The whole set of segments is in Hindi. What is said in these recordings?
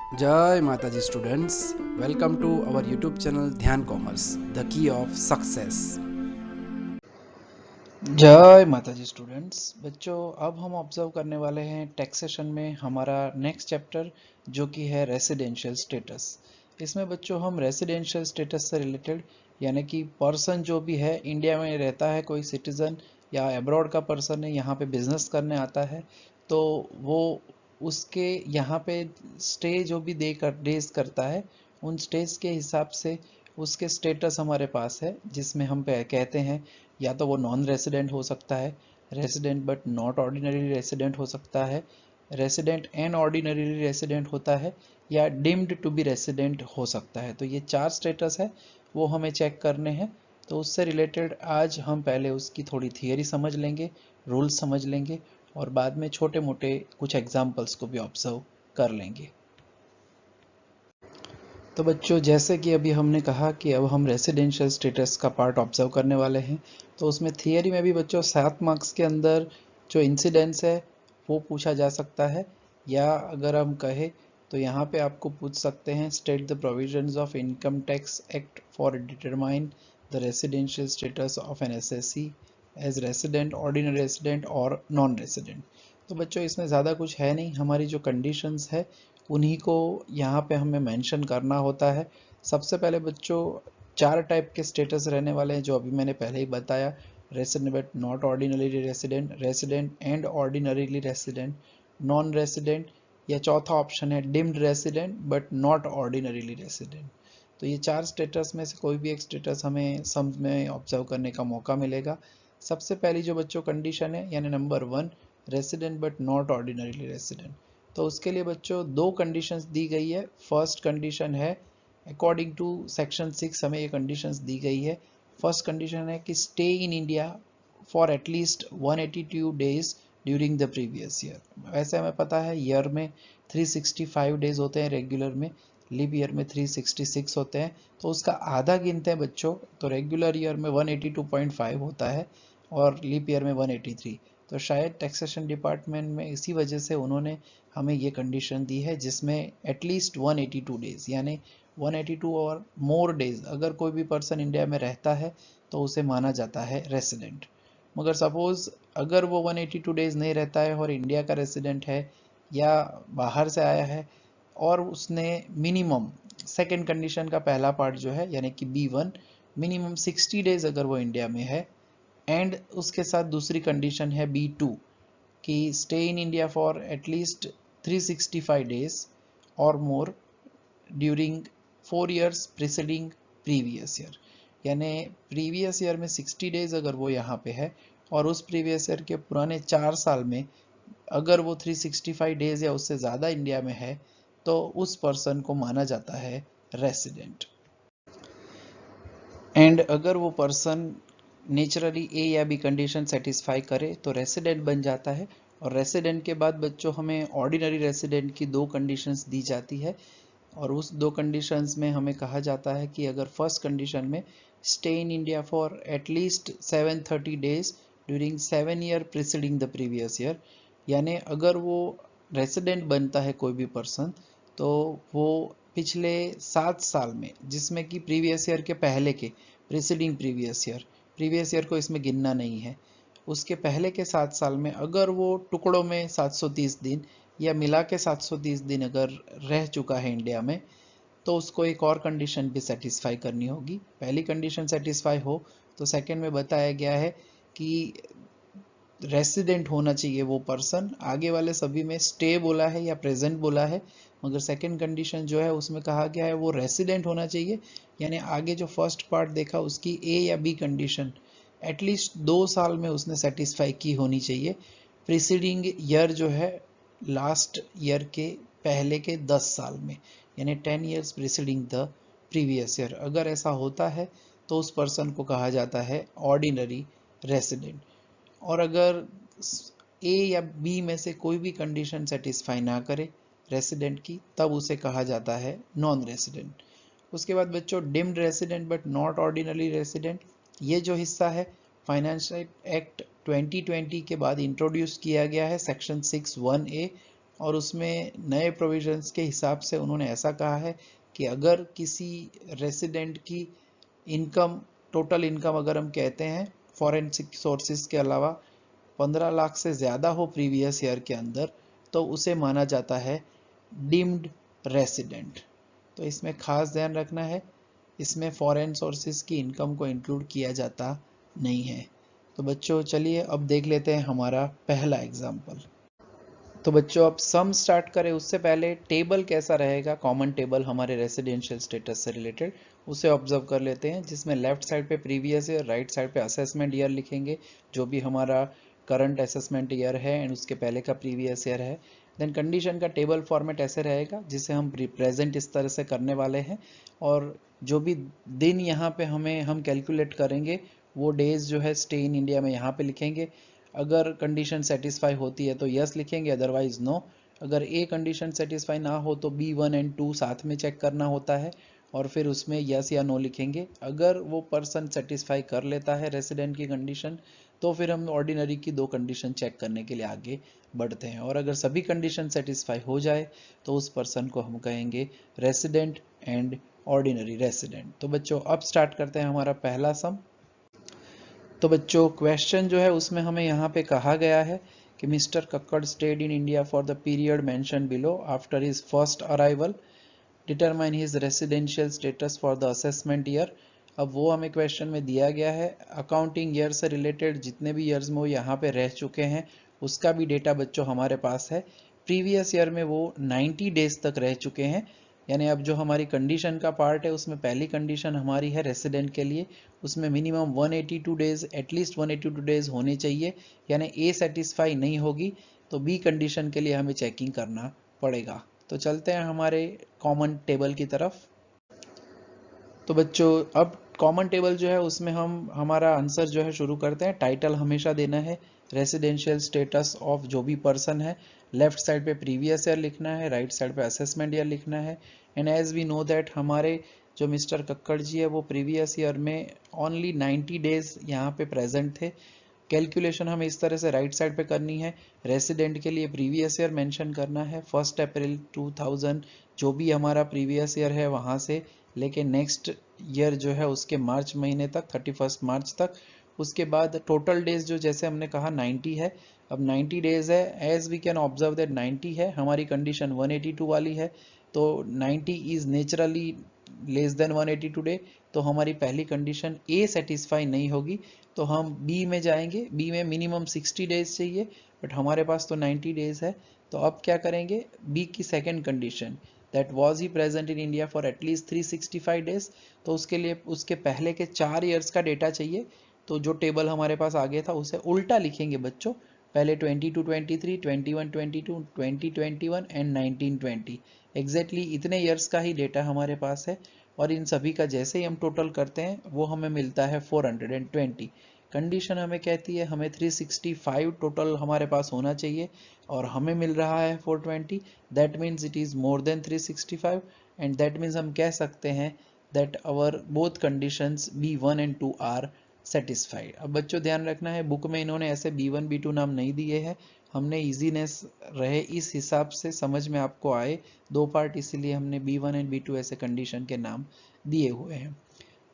जय माता जी students, welcome to our YouTube channel Dhyan Commerce, the key of success. जय माता जी स्टूडेंट्स, बच्चों अब हम ऑब्जर्व करने वाले हैं टैक्सेशन में हमारा नेक्स्ट चैप्टर जो कि है रेसिडेंशियल स्टेटस। इसमें बच्चों हम रेसिडेंशियल स्टेटस से रिलेटेड यानी कि पर्सन जो भी है इंडिया में रहता है, कोई सिटीज़न या अब्रॉड का पर्सन है, यहाँ पे बिजनेस करने आता है, तो वो उसके यहाँ पे स्टे जो भी डेज करता है उन स्टेज के हिसाब से उसके स्टेटस हमारे पास है, जिसमें हम कहते हैं या तो वो नॉन रेसिडेंट हो सकता है, resident but not ordinary resident हो सकता है, रेसिडेंट एंड ऑर्डिनरी रेसिडेंट होता है, या डिम्ड टू बी रेसिडेंट हो सकता है। तो ये 4 स्टेटस है, वो हमें चेक करने हैं। तो उससे रिलेटेड आज हम पहले उसकी थोड़ी थियरी समझ लेंगे, रूल्स समझ लेंगे और बाद में छोटे मोटे कुछ एग्जाम्पल्स को भी ऑब्जर्व कर लेंगे। तो बच्चों जैसे कि अभी हमने कहा कि अब हम रेसिडेंशियल स्टेटस का पार्ट ऑब्जर्व करने वाले हैं, तो उसमें थियरी में भी बच्चों 7 मार्क्स के अंदर जो इंसिडेंट्स है वो पूछा जा सकता है, या अगर हम कहें तो यहाँ पे आपको पूछ सकते हैं state the provisions of income tax act for determine the residential status of an SSC as resident, ordinary resident और नॉन रेसिडेंट। तो बच्चों इसमें ज़्यादा कुछ है नहीं, हमारी जो कंडीशंस है उन्हीं को यहाँ पे हमें मेंशन करना होता है। सबसे पहले बच्चों 4 टाइप के स्टेटस रहने वाले हैं जो अभी मैंने पहले ही बताया, resident but not ordinary resident, resident and ordinarily resident, non resident, या चौथा ऑप्शन है deemed resident but not ordinarily resident. तो ये 4 स्टेटस में से कोई भी एक स्टेटस हमें सम में ऑब्जर्व करने का मौका मिलेगा। सबसे पहली जो बच्चों कंडीशन है यानी number 1, resident but not ordinarily resident. तो उसके लिए बच्चों 2 कंडीशंस दी गई है। फर्स्ट कंडीशन है अकॉर्डिंग टू सेक्शन 6 हमें ये कंडीशंस दी गई है। फर्स्ट कंडीशन है कि stay in India for at least 182 days during the previous year. वैसे हमें पता है ईयर में 365 डेज होते हैं रेगुलर में, लीप ईयर में 366 होते हैं, तो उसका आधा गिनते हैं बच्चों। तो रेगुलर ईयर में 182.5 होता है और लीप ईयर में 183। तो शायद टैक्सेशन डिपार्टमेंट में इसी वजह से उन्होंने हमें ये कंडीशन दी है जिसमें एटलीस्ट 182 डेज यानी 182 और मोर डेज अगर कोई भी पर्सन इंडिया में रहता है तो उसे माना जाता है रेसिडेंट। मगर सपोज अगर वो 182 डेज नहीं रहता है और इंडिया का रेसिडेंट है या बाहर से आया है और उसने मिनिमम, सेकेंड कंडीशन का पहला पार्ट जो है यानी कि B1, मिनिमम 60 डेज अगर वो इंडिया में है, एंड उसके साथ दूसरी कंडीशन है B2 कि stay in India for at least 365 days और more during 4 years preceding previous year. यानी प्रीवियस ईयर में 60 डेज अगर वो यहाँ पे है और उस प्रीवियस ईयर के पुराने 4 साल में अगर वो 365 डेज या उससे ज़्यादा इंडिया में है तो उस पर्सन को माना जाता है रेसिडेंट। एंड अगर वो पर्सन नेचुरली ए या बी कंडीशन सेटिस्फाई करे तो रेसिडेंट बन जाता है। और रेसिडेंट के बाद बच्चों हमें ऑर्डिनरी रेसिडेंट की 2 कंडीशंस दी जाती है, और उस 2 कंडीशंस में हमें कहा जाता है कि अगर फर्स्ट कंडीशन में stay in India for at least 730 days during 7 year preceding the previous year, यानी अगर वो रेसिडेंट बनता है कोई भी पर्सन तो वो पिछले 7 साल में, जिसमें कि प्रीवियस ईयर के पहले के प्रीसीडिंग प्रीवियस ईयर को इसमें गिनना नहीं है, उसके पहले के 7 साल में अगर वो टुकड़ों में 730 दिन या मिला के 730 दिन अगर रह चुका है इंडिया में, तो उसको एक और कंडीशन भी सेटिस्फाई करनी होगी। पहली कंडीशन सेटिस्फाई हो तो सेकंड में बताया गया है कि रेसिडेंट होना चाहिए वो पर्सन। आगे वाले सभी में स्टे बोला है या प्रेजेंट बोला है, मगर सेकंड कंडीशन जो है उसमें कहा गया है वो रेसिडेंट होना चाहिए। यानी आगे जो फर्स्ट पार्ट देखा उसकी ए या बी कंडीशन एटलीस्ट 2 साल में उसने सेटिस्फाई की होनी चाहिए, प्रीसीडिंग ईयर जो है लास्ट ईयर के पहले के 10 साल में, यानी 10 years preceding the previous year. अगर ऐसा होता है तो उस पर्सन को कहा जाता है ऑर्डिनरी रेसिडेंट। और अगर ए या बी में से कोई भी कंडीशन सेटिस्फाई ना करे रेसिडेंट की, तब उसे कहा जाता है नॉन रेसिडेंट। उसके बाद बच्चों deemed resident but not ordinary resident, ये जो हिस्सा है फाइनेंशियल एक्ट 2020 के बाद इंट्रोड्यूस किया गया है, सेक्शन 6(1)(a) और उसमें नए प्रोविजंस के हिसाब से उन्होंने ऐसा कहा है कि अगर किसी रेसिडेंट की इनकम, टोटल इनकम अगर हम कहते हैं फॉरेंसिक सोर्सेज के अलावा 15 लाख से ज़्यादा हो प्रीवियस ईयर के अंदर, तो उसे माना जाता है डीम्ड रेसिडेंट। तो इसमें खास ध्यान रखना है, इसमें फॉरेन सोर्सेज की इनकम को इंक्लूड किया जाता नहीं है। तो बच्चों चलिए अब देख लेते हैं हमारा पहला एग्जाम्पल। तो बच्चों अब सम स्टार्ट करें उससे पहले टेबल कैसा रहेगा, कॉमन टेबल हमारे रेसिडेंशियल स्टेटस से रिलेटेड, उसे ऑब्जर्व कर लेते हैं, जिसमें लेफ्ट साइड पे प्रीवियस ईयर, राइट साइड पे असेसमेंट ईयर लिखेंगे, जो भी हमारा करंट असेसमेंट ईयर है एंड उसके पहले का प्रीवियस ईयर है। देन कंडीशन का टेबल फॉर्मेट ऐसे रहेगा जिसे हम प्रेजेंट इस तरह से करने वाले हैं, और जो भी दिन यहाँ पे हम कैलकुलेट करेंगे वो डेज जो है स्टे इन इंडिया में यहाँ पे लिखेंगे। अगर कंडीशन सेटिस्फाई होती है तो यस लिखेंगे, अदरवाइज नो। अगर ए कंडीशन सेटिस्फाई ना हो तो B1 एंड 2 साथ में चेक करना होता है और फिर उसमें यस या नो लिखेंगे। अगर वो पर्सन सेटिस्फाई कर लेता है रेसिडेंट की कंडीशन, तो फिर हम ऑर्डिनरी की 2 कंडीशन चेक करने के लिए आगे बढ़ते हैं, और अगर सभी कंडीशन सेटिस्फाई हो जाए तो उस पर्सन को हम कहेंगे रेसिडेंट एंड ऑर्डिनरी रेसिडेंट। तो बच्चों अब स्टार्ट करते हैं हमारा पहला सम। तो बच्चों क्वेश्चन जो है उसमें हमें यहाँ पे कहा गया है कि mister Kakkar stayed in India for the period mention below after his first arrival, determine his residential status for the assessment year. अब वो हमें क्वेश्चन में दिया गया है, अकाउंटिंग ईयर से रिलेटेड जितने भी ईयर्स में वो यहाँ पे रह चुके हैं उसका भी डेटा बच्चों हमारे पास है। प्रीवियस ईयर में वो 90 डेज तक रह चुके हैं, यानी अब जो हमारी कंडीशन का पार्ट है उसमें पहली कंडीशन हमारी है रेसिडेंट के लिए, उसमें मिनिमम 182 डेज, एटलीस्ट 182 डेज होने चाहिए, यानी ए सेटिस्फाई नहीं होगी तो बी कंडीशन के लिए हमें चेकिंग करना पड़ेगा। तो चलते हैं हमारे कॉमन टेबल की तरफ। तो बच्चों अब कॉमन टेबल जो है उसमें हम हमारा आंसर जो है शुरू करते हैं। टाइटल हमेशा देना है रेसिडेंशियल स्टेटस ऑफ जो भी पर्सन है, लेफ्ट साइड पे प्रीवियस ईयर लिखना है, राइट साइड पे असेसमेंट ईयर लिखना है। And as we know that हमारे जो मिस्टर कक्कड़ जी है वो प्रीवियस ईयर में ओनली 90 डेज यहाँ पे प्रेजेंट थे। कैलकुलेशन हमें इस तरह से राइट साइड पे करनी है, रेसिडेंट के लिए प्रीवियस ईयर मेंशन करना है 1 अप्रैल 2000, जो भी हमारा प्रीवियस ईयर है वहाँ से लेके नेक्स्ट ईयर जो है उसके मार्च महीने तक 31 मार्च तक। उसके बाद टोटल डेज जो जैसे हमने कहा 90 है, अब 90 डेज है, as we can observe that 90 है, हमारी कंडीशन 182 वाली है, तो 90 is naturally less than 182 day, तो हमारी पहली कंडीशन ए सेटिस्फाई नहीं होगी, तो हम बी में जाएंगे। बी में मिनिमम 60 डेज चाहिए बट हमारे पास तो 90 डेज है, तो अब क्या करेंगे, बी की second condition that was he present in India for at least 365 days, तो उसके लिए उसके पहले के 4 ईयर्स का डेटा चाहिए। तो जो टेबल हमारे पास आगे था उसे उल्टा लिखेंगे बच्चों, पहले 22 23, 21 22, 20 21 एंड 19 20, एग्जैक्टली इतने ईयर्स का ही डेटा हमारे पास है, और इन सभी का जैसे ही हम टोटल करते हैं वो हमें मिलता है 420। कंडीशन हमें कहती है हमें 365 टोटल हमारे पास होना चाहिए और हमें मिल रहा है 420, that means it is more than 365 and that means हम कह सकते हैं that our both conditions B1 and 2 are satisfied. अब बच्चों ध्यान रखना है, बुक में इन्होंने ऐसे B1 B2 नाम नहीं दिए हैं, हमने इजीनेस रहे इस हिसाब से समझ में आपको आए 2 पार्ट, इसीलिए हमने B1 एंड B2 ऐसे कंडीशन के नाम दिए हुए हैं।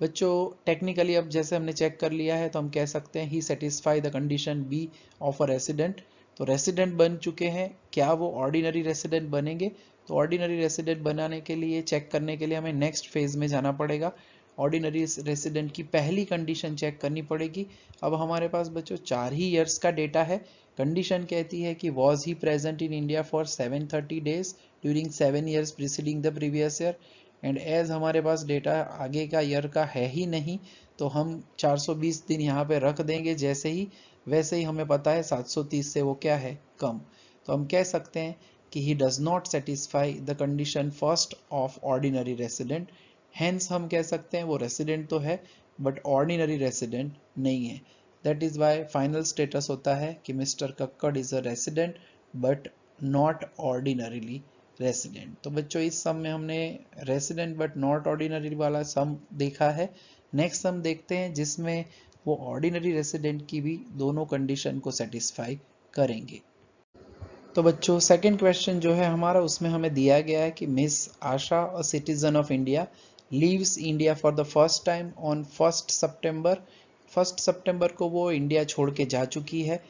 बच्चों टेक्निकली अब जैसे हमने चेक कर लिया है तो हम कह सकते हैं ही satisfy the condition B of a resident. तो रेसिडेंट बन चुके हैं, क्या वो ऑर्डिनरी रेसिडेंट बनेंगे, तो ऑर्डिनरी रेसिडेंट बनाने के लिए चेक करने के लिए हमें नेक्स्ट फेज में जाना पड़ेगा, ऑर्डिनरी रेसिडेंट की पहली कंडीशन चेक करनी पड़ेगी। अब हमारे पास बच्चों 4 ही ईयर्स का डेटा है, कंडीशन कहती है कि was he present in India for 730 days during 7 years preceding the previous year, and as हमारे पास डेटा आगे का ईयर का है ही नहीं तो हम 420 दिन यहाँ पे रख देंगे जैसे ही, वैसे ही हमें पता है 730 से वो क्या है कम, तो हम कह सकते हैं कि he does not satisfy the condition first of ordinary resident, hence हम कह सकते हैं वो रेसिडेंट तो है बट ऑर्डिनरी रेसिडेंट नहीं है। That is why final status होता है कि mister Kakkar is a resident but not ordinarily resident. तो बच्चों इस सम में हमने रेसिडेंट बट नॉट ऑर्डिनरी वाला सम देखा है। नेक्स्ट सम देखते हैं जिसमें वो ऑर्डिनरी रेसिडेंट की भी दोनों कंडीशन को सेटिस्फाई करेंगे। तो बच्चों सेकंड क्वेश्चन जो है हमारा, उसमें हमें दिया गया है कि miss Asha a citizen of India leaves India for the first time on 1 सितंबर को वो इंडिया छोड़ के जा चुकी है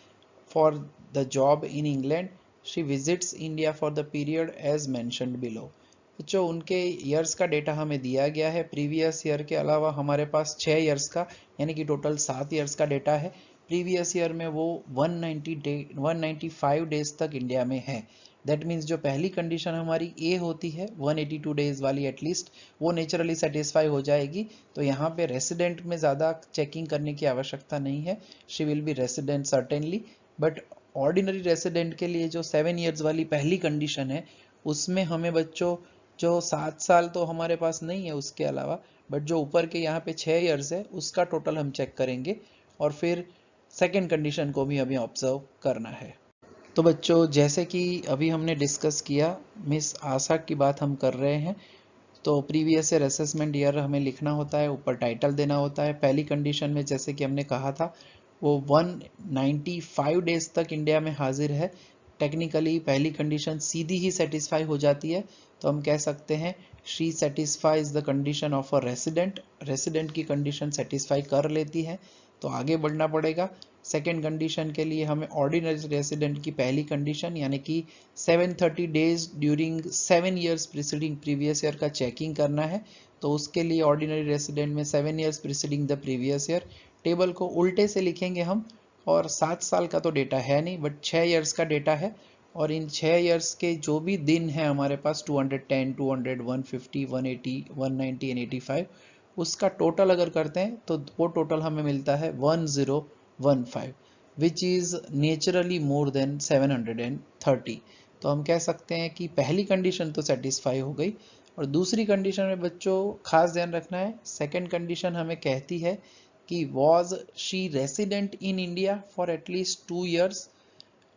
for the job in England. She visits India for the period as mentioned below. बच्चों उनके ईयर्स का डेटा हमें दिया गया है। प्रीवियस ईयर के अलावा हमारे पास 6 ईयर्स का यानी कि टोटल 7 ईयर्स का डेटा है। प्रीवियस ईयर में वो 195 डेज तक इंडिया में है। दैट मीन्स जो पहली कंडीशन हमारी ए होती है 182 डेज वाली एटलीस्ट, वो नेचुरली सेटिस्फाई हो जाएगी। तो यहाँ पे रेसिडेंट में ज़्यादा चेकिंग करने की आवश्यकता नहीं है। She will be resident certainly. But ordinary resident के लिए जो 7 ईयर्स वाली पहली कंडीशन है, उसमें हमें बच्चों जो 7 साल तो हमारे पास नहीं है उसके अलावा, बट जो ऊपर के यहाँ पे 6 ईयर्स है उसका टोटल हम चेक करेंगे और फिर सेकेंड कंडीशन को भी हमें ऑब्जर्व करना है। तो बच्चों जैसे कि अभी हमने डिस्कस किया, मिस आशा की बात हम कर रहे हैं। तो प्रीवियस ईयर असेसमेंट ईयर हमें लिखना होता है, ऊपर टाइटल देना होता है। पहली कंडीशन में जैसे कि हमने कहा था वो 195 डेज तक इंडिया में हाजिर है। टेक्निकली पहली कंडीशन सीधी ही सेटिस्फाई हो जाती है, तो हम कह सकते हैं she satisfies the condition of a resident. Resident की कंडीशन सेटिस्फाई कर लेती है, तो आगे बढ़ना पड़ेगा। सेकेंड कंडीशन के लिए हमें ऑर्डिनरी रेसिडेंट की पहली कंडीशन यानी कि 730 days during 7 years preceding previous year का चेकिंग करना है। तो उसके लिए ऑर्डिनरी रेसिडेंट में 7 years preceding the previous year, table को उल्टे से लिखेंगे हम। और 7 साल का तो डेटा है नहीं, बट 6 ईयर्स का डेटा है। और इन 6 ईयर्स के जो भी दिन है हमारे पास 210, 200, 150, 180, 190 एंड 85, उसका टोटल अगर करते हैं तो वो टोटल हमें मिलता है 1015, which is naturally more than 730। तो हम कह सकते हैं कि पहली कंडीशन तो सेटिस्फाई हो गई। और दूसरी कंडीशन में बच्चों खास ध्यान रखना है, सेकेंड कंडीशन हमें कहती है कि was she resident in India for at least 2 years.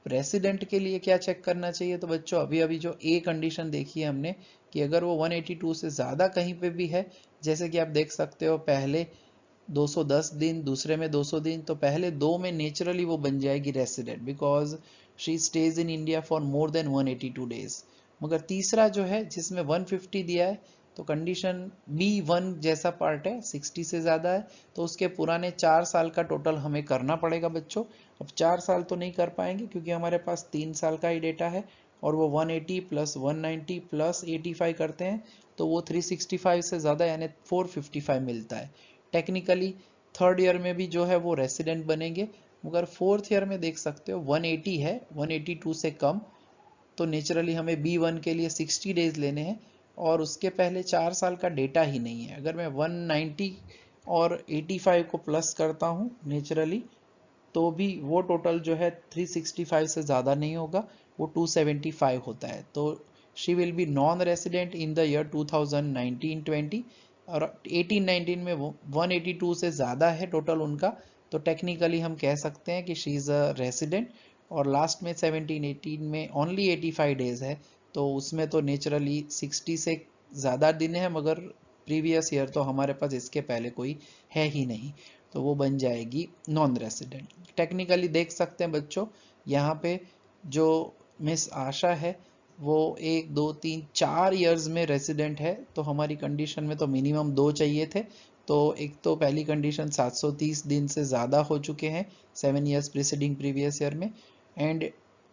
Resident के लिए क्या चेक करना चाहिए? तो बच्चों अभी अभी जो ए कंडीशन देखी है हमने कि अगर वो 182 से ज़्यादा कहीं पे भी है, जैसे कि आप देख सकते हो पहले 210 दिन, दूसरे में 200 दिन, तो पहले दो में नेचुरली वो बन जाएगी resident because she stage in India for more than 182 days. मगर तीसरा जो है जिसमें 150 दिया है, तो कंडीशन B1 जैसा पार्ट है, 60 से ज़्यादा है, तो उसके पुराने 4 साल का टोटल हमें करना पड़ेगा बच्चों। अब 4 साल तो नहीं कर पाएंगे क्योंकि हमारे पास 3 साल का ही डेटा है, और वो 180 प्लस 190 प्लस 85 करते हैं तो वो 365 से ज़्यादा यानी 455 मिलता है। टेक्निकली थर्ड ईयर में भी जो है वो रेसिडेंट बनेंगे, मगर फोर्थ ईयर में देख सकते हो 180 है, 182 से कम, तो नेचुरली हमें B1 के लिए 60 डेज लेने हैं और उसके पहले 4 साल का डेटा ही नहीं है। अगर मैं 190 और 85 को प्लस करता हूँ नेचुरली, तो भी वो टोटल जो है 365 से ज़्यादा नहीं होगा, वो 275 होता है। तो she will be non resident in the year 2019-20, और 18-19 में वो 182 से ज़्यादा है टोटल उनका, तो टेक्निकली हम कह सकते हैं कि शी इज़ अ रेसिडेंट। और लास्ट में 17-18 में ओनली 85 डेज है, तो उसमें तो नेचुरली 60 से ज़्यादा दिन है, मगर प्रीवियस ईयर तो हमारे पास इसके पहले कोई है ही नहीं, तो वो बन जाएगी नॉन रेसिडेंट। टेक्निकली देख सकते हैं बच्चों यहाँ पे जो मिस आशा है वो 1 2 3 4 ईयर्स में रेसिडेंट है, तो हमारी कंडीशन में तो मिनिमम 2 चाहिए थे। तो एक तो पहली कंडीशन 730 दिन से ज़्यादा हो चुके हैं 7 ईयर्स प्रीसीडिंग प्रीवियस ईयर में, एंड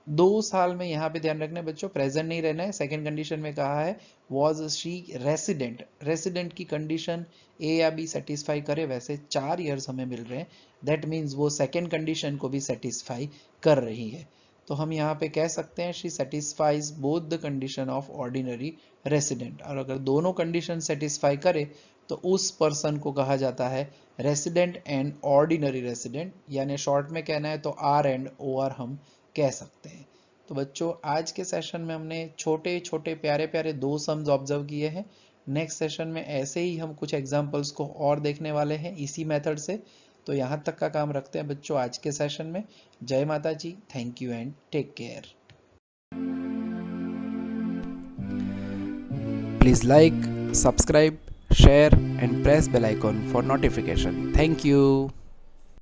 2 साल में यहाँ पे ध्यान रखना है बच्चों प्रेजेंट नहीं रहना है। सेकेंड कंडीशन में कहा है वॉज शी रेसिडेंट, रेसिडेंट की कंडीशन ए या बी सेटिस्फाई करे, वैसे 4 ईयर्स हमें मिल रहे हैं, दैट मीन्स वो सेकेंड कंडीशन को भी सेटिस्फाई कर रही है। तो हम यहाँ पे कह सकते हैं she satisfies both the condition of ordinary resident, और अगर दोनों कंडीशन सेटिस्फाई करे तो उस पर्सन को कहा जाता है रेसिडेंट एंड ऑर्डिनरी रेसिडेंट, यानी शॉर्ट में कहना है तो आर एंड ओ आर हम कह सकते हैं। तो बच्चों आज के सेशन में हमने छोटे छोटे प्यारे प्यारे 2 सम्स ऑब्जर्व किए हैं। नेक्स्ट सेशन में ऐसे ही हम कुछ एग्जाम्पल्स को और देखने वाले हैं इसी मेथड से। तो यहाँ तक का काम रखते हैं बच्चों आज के सेशन में। जय माता जी, thank you and take care. Please like, subscribe, share and press bell icon for notification. Thank you.